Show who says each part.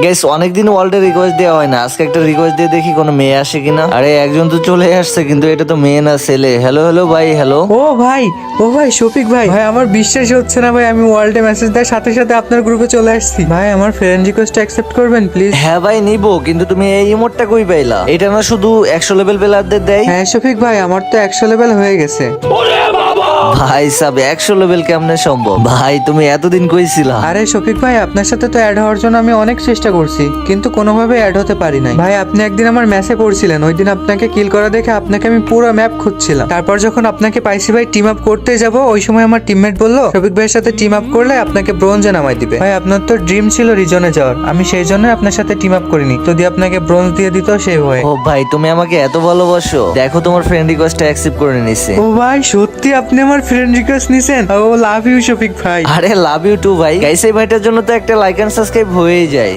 Speaker 1: Guys অনেকদিন ওয়ার্ল্ডে request দেওয়া হয় না, আজকে একটা রিকোয়েস্ট দিয়ে দেখি কোনো মেয়ে আসে কিনা। আরে একজন তো চলে আসছে, কিন্তু এটা তো মেয়ে না ছেলে। হ্যালো হ্যালো ভাই, হ্যালো।
Speaker 2: ও ভাই শফিক ভাই, আমার বিশ্বাস হচ্ছে না ভাই, আমি ওয়ার্ল্ডে মেসেজ দেওয়ার সাথে সাথে আপনার গ্রুপে চলে আসছি। ভাই আমার ফ্রেন্ড রিকোয়েস্ট অ্যাকসেপ্ট করবেন প্লিজ?
Speaker 1: হ্যাঁ ভাই নিবো, কিন্তু তুমি এই ইমোটটা কই পাইলা? এটা না শুধু 100 লেভেল প্লেয়ারদের দেয়?
Speaker 2: হ্যাঁ শফিক ভাই, আমার তো 100 লেভেল হয়ে গেছে।
Speaker 1: ভাই সাব 100 লেভেল কেমনে সম্ভব? ভাই তুমি এতদিন কইছিলা?
Speaker 2: আরে শফিক ভাই, আপনার সাথে তো অ্যাড হওয়ার জন্য আমি অনেক চেষ্টা করছি, কিন্তু কোনোভাবে অ্যাড হতে পারি নাই। ভাই আপনি একদিন আমার ম্যাচে পড়ছিলেন, ওই দিন আপনাকে কিল করা দেখে আপনাকে আমি পুরো ম্যাপ খুঁজছিলাম। তারপর যখন আপনাকে পাইছি ভাই, টিম আপ করতে যাব, ওই সময় আমার টিমমেট বললো শফিক ভাইয়ের সাথে টিম আপ করলে আপনাকে ব্রোঞ্জে নামাই দিবে। ভাই আপনার তো ড্রিম ছিল রিজনে যাওয়ার, আমি সেই জন্য আপনার সাথে টিম আপ করিনি, যদি আপনাকে ব্রোঞ্জ দিয়ে দিত সেই হয়ে।
Speaker 1: ও ভাই তুমি আমাকে এত ভালোবাসো, দেখো তোমার ফ্রেন্ড রিকোয়েস্টটা অ্যাকসেপ্ট করে নিছে।
Speaker 2: ও ভাই সত্যি আপনি আমার ফ্রেন্ড রিকোয়েস্ট নিছেন? ও লাভ ইউ শফিক ভাই।
Speaker 1: আরে লাভ ইউ টু ভাই। গাইস এই ভাইটার জন্য তো একটা লাইক এন্ড সাবস্ক্রাইব হয়েই যায়।